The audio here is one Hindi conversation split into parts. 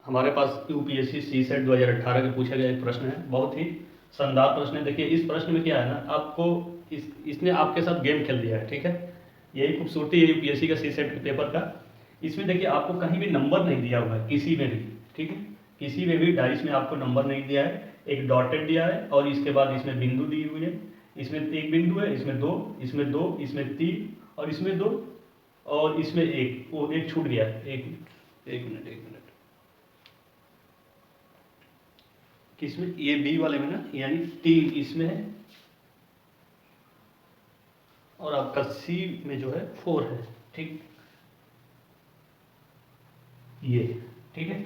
हमारे पास यूपीएससी सीसेट 2018 के पूछा गया एक प्रश्न है, बहुत ही शानदार प्रश्न है। देखिए इस प्रश्न में क्या है ना, आपको इसने आपके साथ गेम खेल दिया है, ठीक है। यही खूबसूरती है यूपीएससी का सीसेट के पेपर का। इसमें देखिए आपको कहीं भी नंबर नहीं दिया हुआ है, किसी में भी, ठीक है, किसी में भी डाइस में आपको नंबर नहीं दिया है। एक डॉटेड दिया है और इसके बाद इसमें बिंदु दी हुई है। इसमें एक बिंदु है, इसमें दो, इसमें दो, इसमें तीन और इसमें दो और इसमें एक, वो एक छूट गया है। एक मिनट किसमें, ये बी वाले में ना, यानी तीन इसमें है और आपका सी में जो है 4 है, ठीक, ये, ठीक है।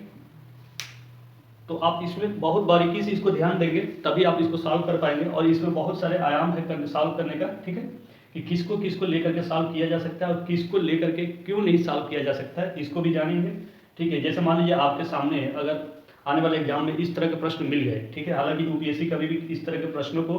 तो आप इसमें बहुत बारीकी से इसको ध्यान देंगे तभी आप इसको सॉल्व कर पाएंगे। और इसमें बहुत सारे आयाम है सॉल्व करने का, ठीक है, कि किसको किसको लेकर के सॉल्व किया जा सकता है और किसको लेकर के क्यों नहीं सॉल्व किया जा सकता है, इसको भी जानेंगे, ठीक है। जैसे मान लीजिए आपके सामने अगर आने वाले एग्जाम में इस तरह के प्रश्न मिल गए, ठीक है, हालांकि यूपीएससी कभी भी इस तरह के प्रश्नों को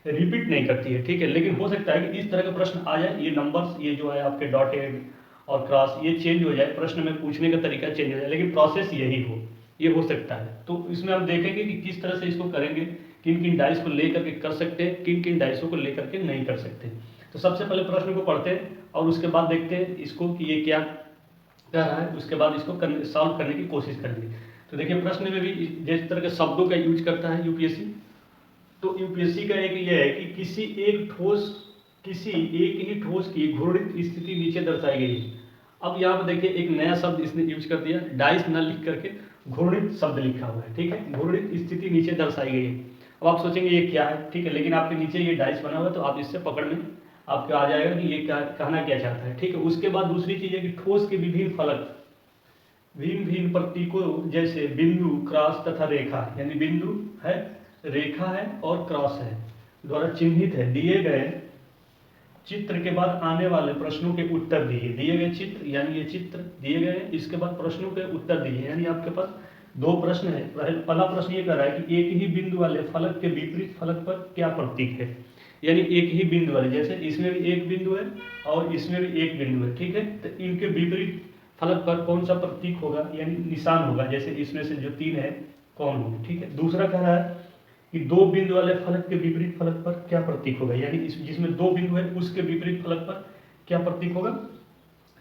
रिपीट नहीं करती है, ठीक है, लेकिन हो सकता है कि इस तरह के प्रश्न आ जाए, ये नंबर्स, ये जो है आपके डॉटेड और क्रॉस, ये चेंज हो जाए, प्रश्न में पूछने का तरीका चेंज हो जाए, लेकिन प्रोसेस यही हो, ये हो सकता है। तो इसमें हम देखेंगे कि किस तरह से इसको करेंगे, किन किन डाइस को लेकर के कर सकते हैं, किन किन डाइसों को लेकर के नहीं कर सकते। तो सबसे पहले प्रश्न को पढ़ते हैं और उसके बाद देखते हैं इसको कि ये क्या कर रहा है, उसके बाद इसको सॉल्व करने की कोशिश करेंगे। तो देखिए प्रश्न में भी जिस तरह के शब्दों का यूज करता है यूपीएससी, तो यूपीएससी का एक ये है कि किसी एक ही ठोस की घूर्णित स्थिति नीचे दर्शाई गई है। अब यहाँ पर देखिए एक नया शब्द इसने यूज कर दिया, डाइस न लिख करके घूर्णित शब्द लिखा हुआ है, ठीक है, घूर्णित स्थिति नीचे दर्शाई गई है। अब आप सोचेंगे ये क्या है, ठीक है, लेकिन आपके नीचे ये डाइस बना हुआ है तो आप इससे पकड़ में आपको आ जाएगा कि ये क्या कहना क्या चाहता है, ठीक है। उसके बाद दूसरी चीज है कि ठोस के विभिन्न फलक भिन्न भिन्न प्रतीकों जैसे बिंदु, क्रॉस तथा रेखा, यानी बिंदु है, रेखा है और क्रॉस है, द्वारा चिन्हित है, दिए गए चित्र के बाद आने वाले प्रश्नों के उत्तर दिए गए चित्र, यानी ये चित्र दिए गए, इसके बाद प्रश्नों के उत्तर दिए, यानी आपके पास दो प्रश्न है। पहला प्रश्न ये कर रहा है कि एक ही बिंदु वाले फलक के विपरीत फलक पर क्या प्रतीक है, यानी एक ही बिंदु वाले, जैसे इसमें भी एक बिंदु है और इसमें भी एक बिंदु है, ठीक है, तो इनके विपरीत फलक पर कौन सा प्रतीक होगा, यानी निशान होगा, जैसे इसमें से जो तीन है कौन होगा, ठीक है। दूसरा कह रहा है कि दो बिंदु वाले फलक के विपरीत फलक पर क्या प्रतीक होगा, यानी जिसमें दो बिंदु है उसके विपरीत फलक पर क्या प्रतीक होगा,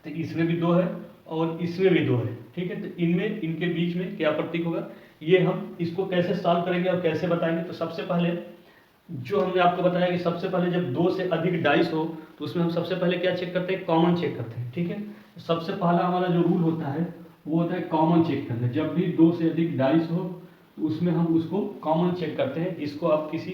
तो इसमें भी दो है और इसमें भी दो है, ठीक है, तो इनमें इनके बीच में क्या प्रतीक होगा, ये हम इसको कैसे सॉल्व करेंगे और कैसे बताएंगे। तो सबसे पहले जो हमने आपको बताया कि सबसे पहले जब दो से अधिक डाइस हो तो उसमें हम सबसे पहले क्या चेक करते हैं, कॉमन चेक करते हैं, ठीक है। सबसे पहला हमारा जो रूल होता है वो होता है कॉमन चेक करना। जब भी दो से अधिक डाइस हो तो उसमें हम उसको कॉमन चेक करते हैं। इसको आप किसी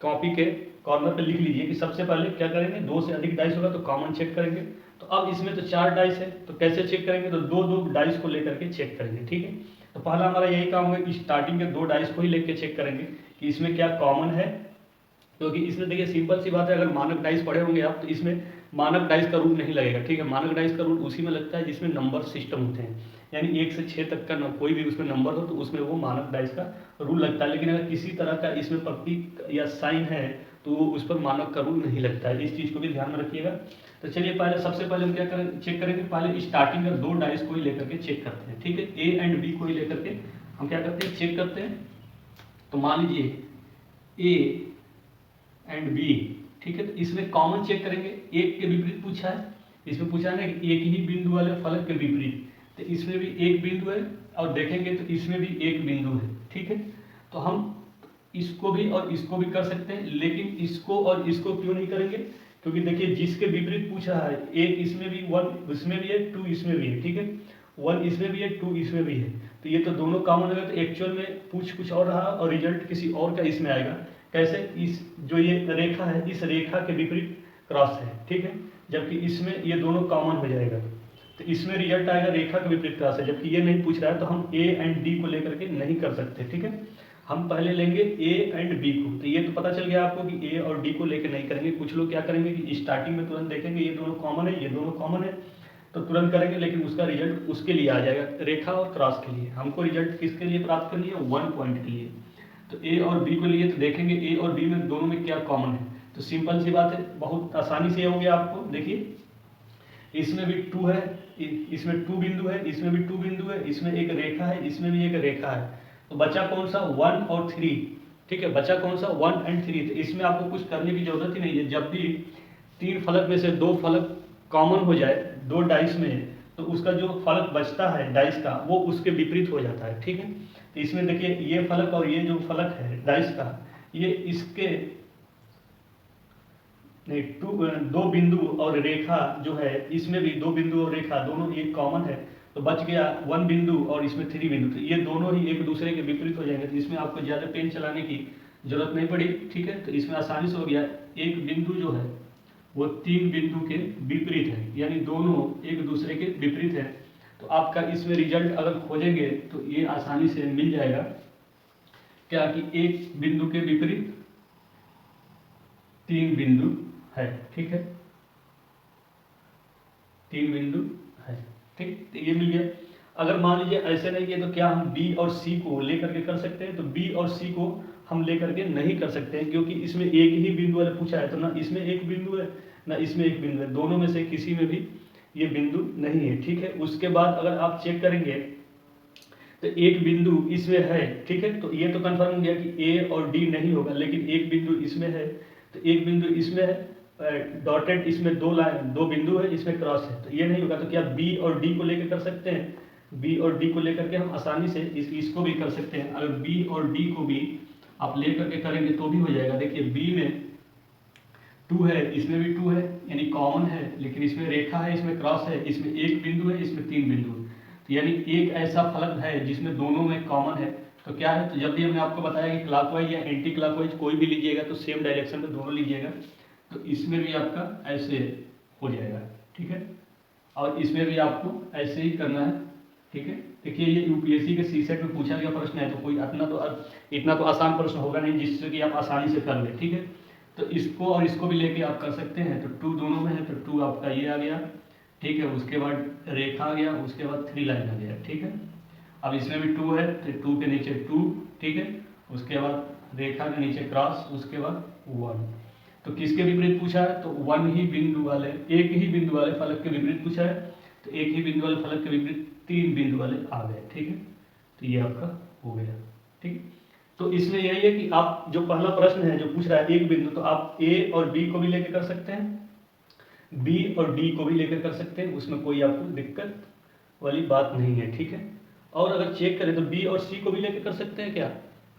कॉपी के कॉर्नर पे लिख लीजिए कि सबसे पहले क्या करेंगे, दो से अधिक डाइस होगा तो कॉमन चेक करेंगे। तो अब इसमें तो 4 डाइस है तो कैसे चेक करेंगे, तो दो दो डाइस को लेकर के चेक करेंगे, ठीक है। तो पहला हमारा यही काम होगा कि स्टार्टिंग के 2 डाइस को ही लेकर चेक करेंगे कि इसमें क्या कॉमन है, क्योंकि इसमें देखिए सिंपल सी बात है, अगर मानक डाइस पढ़े होंगे आप तो इसमें मानक डाइस का रूल नहीं लगेगा, ठीक है। मानक डाइस का रूल उसी में लगता है जिसमें नंबर सिस्टम होते हैं, यानी 1 से 6 तक का कोई भी उसमें नंबर हो तो उसमें वो मानक डाइस का रूल लगता है। लेकिन अगर किसी तरह का इसमें प्रतीक या साइन है तो उस पर मानक का रूल नहीं लगता है, इस चीज़ को भी ध्यान में रखिएगा। तो चलिए पहले सबसे पहले हम क्या करें, चेक करेंगे, पहले स्टार्टिंग में 2 डाइस को ही लेकर के चेक करते हैं, ठीक है। ए एंड बी को ही लेकर के हम क्या करते हैं, चेक करते हैं। तो मान लीजिए ए एंड बी, ठीक है, तो इसमें कॉमन चेक करेंगे। एक के विपरीत पूछा है, इसमें पूछा है ना कि एक ही बिंदु वाले फलक के विपरीत, तो इसमें भी एक बिंदु है और देखेंगे तो इसमें भी एक बिंदु है, ठीक है। तो हम इसको भी और इसको भी कर सकते हैं, लेकिन इसको और इसको क्यों नहीं करेंगे, क्योंकि देखिए जिसके विपरीत पूछा है, एक इसमें भी 1 इसमें भी है, 2 इसमें भी है, ठीक है, 1 इसमें भी है, 2 इसमें भी है, तो ये तो दोनों कॉमन है। तो एक्चुअल में पूछ कुछ और रहा और रिजल्ट किसी और का इसमें आएगा। कैसे, इस जो ये रेखा है इस रेखा के विपरीत क्रॉस है, ठीक है, जबकि इसमें ये दोनों कॉमन हो जाएगा तो इसमें रिजल्ट आएगा रेखा के विपरीत क्रॉस है, जबकि ये नहीं पूछ रहा है तो हम ए एंड डी को लेकर के नहीं कर सकते, ठीक है। हम पहले लेंगे ए एंड बी को। तो ये तो पता चल गया आपको कि ए और डी को लेकर नहीं करेंगे। कुछ लोग क्या करेंगे कि स्टार्टिंग में तुरंत देखेंगे ये दोनों कॉमन है, ये दोनों कॉमन है, तो तुरंत करेंगे, लेकिन उसका रिजल्ट उसके लिए आ जाएगा, रेखा और क्रॉस के लिए। हमको रिजल्ट किसके लिए प्राप्त करनी है, 1 पॉइंट के लिए। तो ए और बी को लिए तो देखेंगे ए और बी में दोनों में क्या कॉमन है, तो सिंपल सी बात है, बहुत आसानी से हो गया आपको। देखिए इसमें भी 2 है इसमें 2 बिंदु है, इसमें भी 2 बिंदु है, इसमें एक रेखा है, इसमें भी एक रेखा है। तो बचा कौन सा 1 और 3, ठीक है, बचा कौन सा 1 एंड 3। तो इसमें आपको कुछ करने की जरूरत ही नहीं है। जब भी 3 फलक में से 2 फलक कॉमन हो जाए 2 डाइस में, तो उसका जो फलक बचता है डाइस का वो उसके विपरीत हो जाता है, ठीक है। तो इसमें देखिए ये फलक और ये जो फलक है डाइस का, ये इसके नहीं 2 बिंदु और रेखा जो है, इसमें भी 2 बिंदु और रेखा दोनों ये कॉमन है। तो बच गया 1 बिंदु और इसमें 3 बिंदु, तो ये दोनों ही एक दूसरे के विपरीत हो जाएंगे। तो इसमें आपको ज़्यादा पेन चलाने की जरूरत नहीं पड़ी, ठीक है। तो इसमें आसानी से हो गया। एक बिंदु जो है वो 3 बिंदु के विपरीत है, यानी दोनों एक दूसरे के विपरीत है। तो आपका इसमें रिजल्ट अगर खोजेंगे तो ये आसानी से मिल जाएगा, क्या कि एक बिंदु के विपरीत 3 बिंदु है, ठीक है, 3 बिंदु है, ठीक। तो ये मिल गया। अगर मान लीजिए ऐसे नहीं किया तो क्या हम बी और सी को लेकर के कर सकते हैं? तो बी और सी को हम लेकर के नहीं कर सकते हैं, क्योंकि इसमें एक ही बिंदु वाला पूछा है। तो ना इसमें एक बिंदु है ना इसमें एक बिंदु है, दोनों में से किसी में भी ये बिंदु नहीं है, ठीक है। उसके बाद अगर आप चेक करेंगे तो एक बिंदु इसमें है, ठीक है। तो ये तो कंफर्म हो गया कि ए और डी नहीं होगा, लेकिन एक बिंदु इसमें है, तो एक बिंदु इसमें है, डॉटेड इसमें 2 बिंदु है, इसमें क्रॉस है, तो ये नहीं होगा। तो क्या बी और डी को लेकर कर सकते हैं? बी और डी को लेकर के हम आसानी से इसको भी कर सकते हैं। अगर बी और डी को भी आप लेकर के करेंगे तो भी हो जाएगा। देखिए बी में 2 है, इसमें भी 2 है, यानी कॉमन है, लेकिन इसमें रेखा है, इसमें क्रॉस है, इसमें एक बिंदु है, इसमें 3 बिंदु है। तो यानी एक ऐसा फलक है जिसमें दोनों में कॉमन है। तो क्या है, तो जब भी हमने आपको बताया कि क्लॉकवाइज या एंटी क्लॉकवाइज कोई भी लीजिएगा तो सेम डायरेक्शन में दोनों लीजिएगा। तो इसमें भी आपका ऐसे हो जाएगा, ठीक है, और इसमें भी आपको ऐसे ही करना है, ठीक है। देखिए ये यूपीएससी के सीसेट में पूछा गया प्रश्न है, तो कोई इतना तो आसान प्रश्न होगा नहीं जिससे कि आप आसानी से कर ले, ठीक है। तो इसको और इसको भी लेके आप कर सकते हैं। तो 2 दोनों में है, तो 2 आपका ये आ गया, ठीक है। उसके बाद रेखा आ गया, उसके बाद 3 लाइन आ गया, ठीक है। अब इसमें भी 2 है, तो 2 के नीचे 2, ठीक है। उसके बाद रेखा के नीचे क्रॉस, उसके बाद 1। तो किसके विपरीत पूछा है? तो 1 ही बिंदु वाले, एक ही बिंदु वाले फलक के विपरीत पूछा है। तो एक ही बिंदु वाले फलक के विपरीत 3 बिंदु वाले आ गए, ठीक है। तो ये आपका हो गया, ठीक। तो इसमें यही है कि आप जो पहला प्रश्न है जो पूछ रहा है एक बिंदु, तो आप ए और बी को भी लेकर कर सकते हैं, बी और डी को भी लेकर कर सकते हैं, उसमें कोई आपको दिक्कत वाली बात नहीं है, ठीक है। और अगर चेक करें तो बी और सी को भी लेकर कर सकते हैं क्या?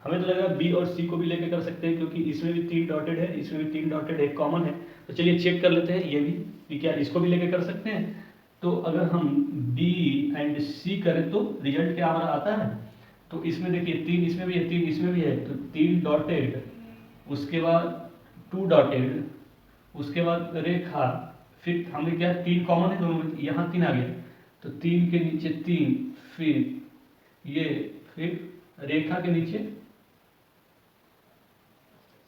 हमें तो लग रहा है बी और सी को भी लेकर कर सकते हैं, क्योंकि इसमें भी 3 डॉटेड है, इसमें भी 3 डॉटेड है, कॉमन है। तो चलिए चेक कर लेते हैं ये भी कि क्या इसको भी लेकर कर सकते हैं। तो अगर हम बी एंड सी करें तो रिजल्ट क्या हमारा आता है? तो इसमें देखिए 3 इसमें भी है, 3 इसमें भी है, तो 3 डॉटेड, उसके बाद 2 डॉटेड, उसके बाद रेखा, फिर हमने क्या 3 कॉमन है दोनों में, यहाँ 3 आ गया, तो 3 के नीचे 3, फिर ये, फिर रेखा के नीचे,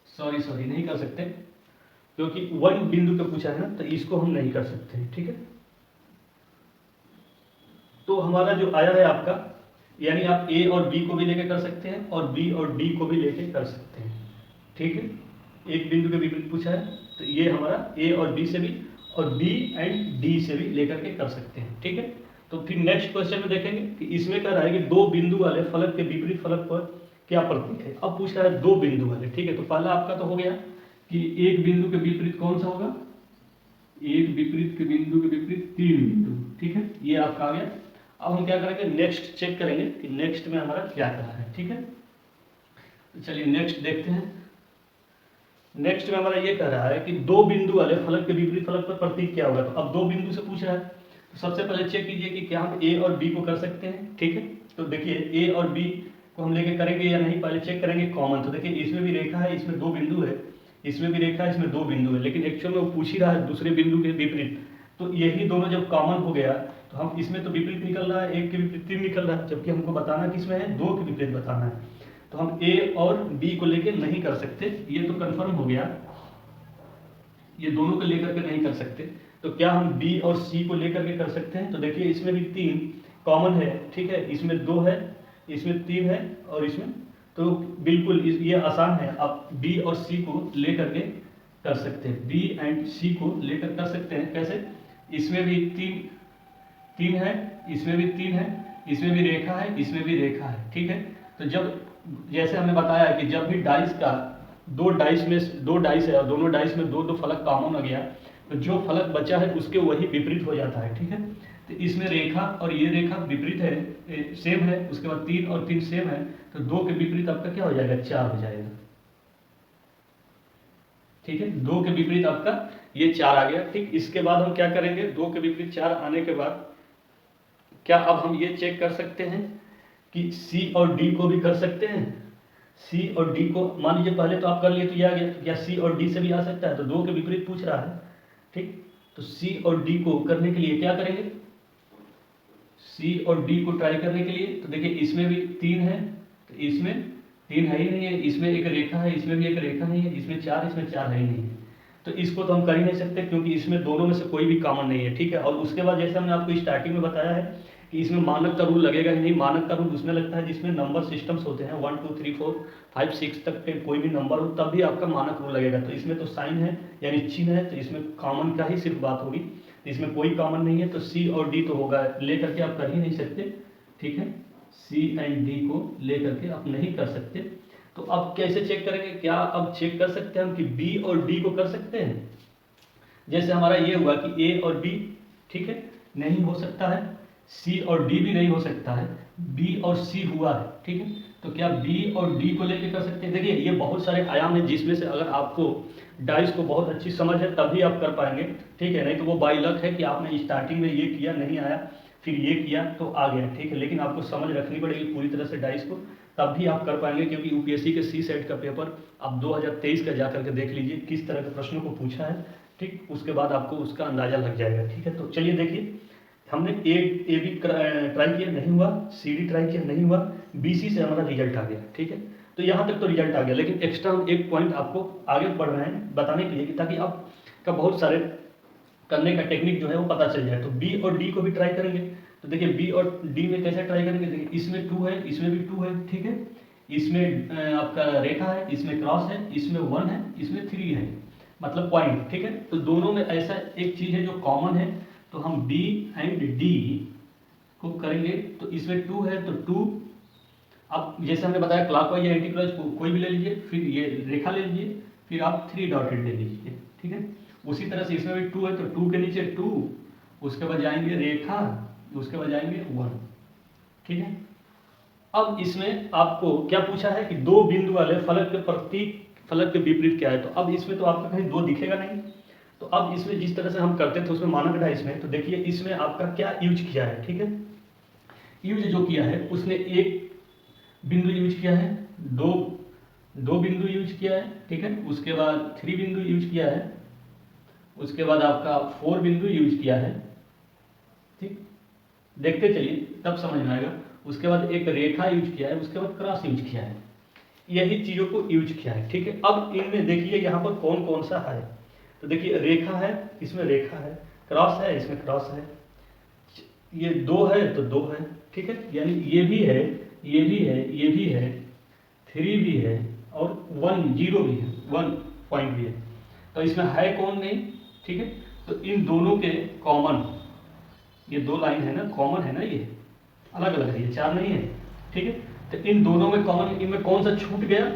सॉरी नहीं कर सकते क्योंकि 1 बिंदु पे पूछा है ना, तो इसको हम नहीं कर सकते, ठीक है। तो हमारा जो आया है आपका, यानी आप ए और बी को भी लेके कर सकते हैं और बी और डी को भी लेके कर सकते हैं, ठीक है। एक बिंदु के विपरीत पूछा है, तो ये हमारा ए और बी से भी और बी एंड डी से भी लेकर के कर सकते हैं, ठीक है। तो फिर नेक्स्ट क्वेश्चन में देखेंगे कि इसमें क्या रहा है कि 2 बिंदु वाले फलक के विपरीत फलक पर क्या प्रतीक है। अब पूछ रहा है 2 बिंदु वाले, ठीक है। तो पहला आपका तो हो गया कि एक बिंदु के विपरीत कौन सा होगा, एक विपरीत के बिंदु के विपरीत 3 बिंदु, ठीक है, ये आपका आ गया। अब हम क्या करेंगे, नेक्स्ट चेक करेंगे कि नेक्स्ट में हमारा क्या क्या है, ठीक है। तो चलिए नेक्स्ट देखते हैं। नेक्स्ट में हमारा ये कह रहा है कि 2 बिंदु वाले फलक के विपरीत फलक पर प्रतीक क्या होगा। तो अब 2 बिंदु से पूछ रहा है, तो सबसे पहले चेक कीजिए कि क्या हम ए और बी को कर सकते हैं, ठीक है। तो देखिए ए और बी को हम लेके करेंगे या नहीं, पहले चेक करेंगे कॉमन। तो देखिए इसमें भी रेखा है, इसमें 2 बिंदु है, इसमें भी रेखा है, इसमें 2 बिंदु है, लेकिन एक्चुअल में वो पूछ ही रहा है दूसरे बिंदु के विपरीत। तो यही दोनों जब कॉमन हो गया तो हम इसमें तो विपरीत निकल रहा है, एक के विपरीत 3 निकल रहा है, जबकि हमको बताना किसमें है, 2 के विपरीत बताना है। तो हम ए और बी को लेके नहीं कर सकते, ये तो कंफर्म हो गया, ये दोनों को लेकर के नहीं कर सकते। तो क्या हम बी और सी को लेकर के कर सकते हैं? तो देखिए इसमें भी 3 कॉमन है, ठीक है, इसमें 2 है, इसमें 3 है और इसमें, तो बिल्कुल ये आसान है, आप बी और सी को लेकर के कर सकते हैं, बी एंड सी को लेकर कर सकते हैं। कैसे? इसमें भी 3 3 है, इसमें भी 3 है, इसमें भी रेखा है, इसमें भी रेखा है, ठीक है। तो जब जैसे हमने बताया कि जब भी डाइस का दो डाइस है और दोनों डाइस में दो दो फलक कॉमन हो गया, तो जो फलक बचा है उसके वही विपरीत हो जाता है, ठीक है। तो इसमें रेखा और ये रेखा विपरीत है, सेम है, उसके बाद 3 और 3 सेम है, तो 2 के विपरीत आपका क्या हो जाएगा, 4 हो जाएगा, ठीक है। 2 के विपरीत आपका ये 4 आ गया, ठीक। इसके बाद हम क्या करेंगे, 2 के विपरीत 4 आने के बाद क्या अब हम ये चेक कर सकते हैं कि सी और डी को भी कर सकते हैं। सी और डी को मान लीजिए पहले तो आप कर लिए तो ये आ गया, क्या सी और डी से भी आ सकता है, तो 2 के विपरीत पूछ रहा है, ठीक। तो सी और डी को करने के लिए क्या करेंगे, सी और डी को ट्राई करने के लिए, तो देखिए इसमें भी 3 है, तो इसमें 3 है ही नहीं है, इसमें एक रेखा है, इसमें भी एक रेखा नहीं है, इसमें 4, इसमें 4 है ही नहीं है, तो इसको तो हम कर ही नहीं सकते क्योंकि इसमें दोनों में से कोई भी कॉमन नहीं है, ठीक है। और उसके बाद जैसे हमने आपको स्टार्टिंग में बताया है कि इसमें मानक का रूल लगेगा ही नहीं। मानक का रूल उसमें लगता है जिसमें नंबर सिस्टम्स होते हैं 1 2 3 4 5 6 तक के कोई भी नंबर हो तब भी आपका मानक रूल लगेगा। तो इसमें तो साइन है यानी चिन्ह है, तो इसमें कॉमन का ही सिर्फ बात होगी, इसमें कोई कॉमन नहीं है, तो सी और डी तो होगा, ले करके आप कर ही नहीं सकते, ठीक है। सी एंड डी को ले करके आप नहीं कर सकते। तो अब कैसे चेक करेंगे, क्या अब चेक कर सकते हैं हम कि बी और डी को कर सकते हैं। जैसे हमारा ये हुआ कि ए और बी, ठीक है, नहीं हो सकता है, सी और डी भी नहीं हो सकता है, बी और सी हुआ है, ठीक है। तो क्या बी और डी को लेके कर सकते हैं। देखिए ये बहुत सारे आयाम हैं जिसमें से अगर आपको डाइस को बहुत अच्छी समझ है तभी आप कर पाएंगे, ठीक है, नहीं तो वो बाई लक है कि आपने स्टार्टिंग में ये किया नहीं आया, फिर ये किया तो आ गया, ठीक है। लेकिन आपको समझ रखनी पड़ेगी पूरी तरह से डाइस को, तब भी आप कर पाएंगे, क्योंकि यूपीएससी के सी सेट का पेपर आप 2023 का जा करके देख लीजिए किस तरह के प्रश्नों को पूछा है, ठीक। उसके बाद आपको उसका अंदाजा लग जाएगा, ठीक है। तो चलिए देखिए, हमने ए बी ट्राई किया नहीं हुआ, सी डी ट्राई किया नहीं हुआ, बी सी से हमारा रिजल्ट आ गया, ठीक है। तो यहाँ तक तो रिजल्ट आ गया, लेकिन एक्स्ट्रा हम एक पॉइंट आपको आगे बढ़ रहे हैं बताने के लिए कि ताकि आपका बहुत सारे करने का टेक्निक जो है वो पता चल जाए। तो बी और डी को भी ट्राई करेंगे, तो देखिए बी और डी में कैसे ट्राई करेंगे, देखिए इसमें 2 है, इसमें भी 2 है, ठीक है, इसमें आपका रेखा है, इसमें क्रॉस है, इसमें 1 है, इसमें 3 है, मतलब पॉइंट, ठीक है। तो दोनों में ऐसा एक चीज है जो कॉमन है, तो हम बी एंड डी को करेंगे, तो इसमें 2 है तो 2, अब जैसे हमने बताया क्लॉकवाइज या एंटी क्लॉकवाइज कोई भी ले लीजिए, फिर ये रेखा ले लीजिए, फिर आप 3 डॉटेड ले लीजिए, ठीक है। उसी तरह से इसमें भी 2 है तो 2 के नीचे 2, उसके बाद जाएंगे रेखा, उसके बाद जाएंगे 1, ठीक है। अब इसमें आपको क्या पूछा है कि 2 बिंदु वाले फलक के प्रतीक फलक के विपरीत क्या है, तो अब इसमें तो आपका कहीं 2 दिखेगा नहीं, तो अब इसमें जिस तरह से हम करते थे उसमें मानक डाइस में, तो देखिए इसमें आपका क्या यूज किया है, ठीक है। यूज जो किया है उसने एक बिंदु यूज किया है, दो बिंदु यूज किया है, ठीक है, उसके बाद 3 बिंदु यूज किया है, उसके बाद आपका 4 बिंदु यूज किया है, ठीक, देखते चलिए तब समझ में आएगा। उसके बाद एक रेखा यूज किया है, उसके बाद क्रॉस यूज किया है, यही चीजों को यूज किया है, ठीक है। अब इनमें देखिए यहाँ पर कौन कौन सा है, तो देखिए रेखा है, इसमें रेखा है, क्रॉस है, इसमें क्रॉस है, ये 2 है तो 2 है, ठीक है, यानी ये भी है, ये भी है, ये भी है, 3 भी है और 1 0 भी है, 1 पॉइंट भी है, तो इसमें है कौन नहीं, ठीक है। तो इन दोनों के कॉमन, ये 2 लाइन है ना, कॉमन है ना, ये अलग अलग है, ये 4 नहीं है, ठीक है। तो इन दोनों में कॉमन, इनमें कौन सा छूट गया,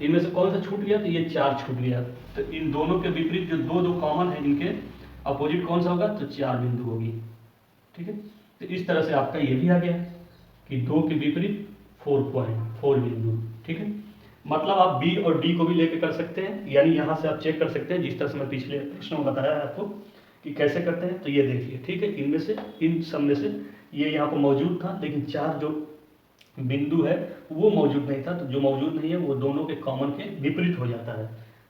इनमें से कौन सा छूट गया, तो ये 4 छूट गया। तो इन दोनों के विपरीत जो 2 कॉमन है, इनके अपोजिट कौन सा होगा, तो 4 बिंदु होगी, ठीक है। तो इस तरह से आपका ये भी आ गया कि 2 के विपरीत 4 बिंदु, ठीक है। मतलब आप बी और डी को भी लेके कर सकते हैं, यानी यहाँ से आप चेक कर सकते हैं जिस तरह से मैं पिछले प्रश्नों में बताया है आपको कि कैसे करते हैं। तो ये देखिए, ठीक है, इनमें से इन सब में से ये यहाँ पर मौजूद था, लेकिन 4 जो बिंदु है वो मौजूद नहीं था, तो जो मौजूद नहीं है वो दोनों के कॉमन के विपरीत हो जाता है।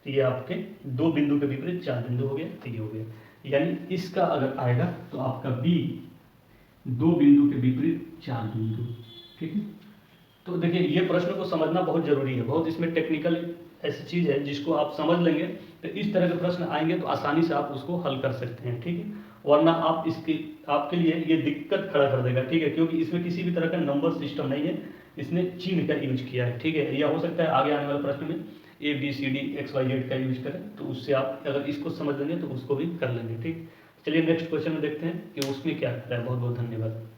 तो ये आपके 2 बिंदु के विपरीत 4 बिंदु हो गए, तो ये हो गया, यानी इसका अगर आएगा तो आपका बी 2 बिंदु के विपरीत 4 बिंदु, ठीक है। तो देखिए ये प्रश्न को समझना बहुत जरूरी है, बहुत इसमें टेक्निकल ऐसी चीज है जिसको आप समझ लेंगे तो इस तरह के प्रश्न आएंगे तो आसानी से आप उसको हल कर सकते हैं, ठीक है। वरना आप इसकी आपके लिए ये दिक्कत खड़ा कर देगा, ठीक है, क्योंकि इसमें किसी भी तरह का नंबर सिस्टम नहीं है, इसने चिन्ह का यूज किया है, ठीक है। या हो सकता है आगे आने वाले प्रश्न में ABCD XYZ का यूज करें, तो उससे आप अगर इसको समझ लेंगे तो उसको भी कर लेंगे, ठीक। चलिए नेक्स्ट क्वेश्चन में देखते हैं कि उसमें क्या आता है। बहुत बहुत धन्यवाद।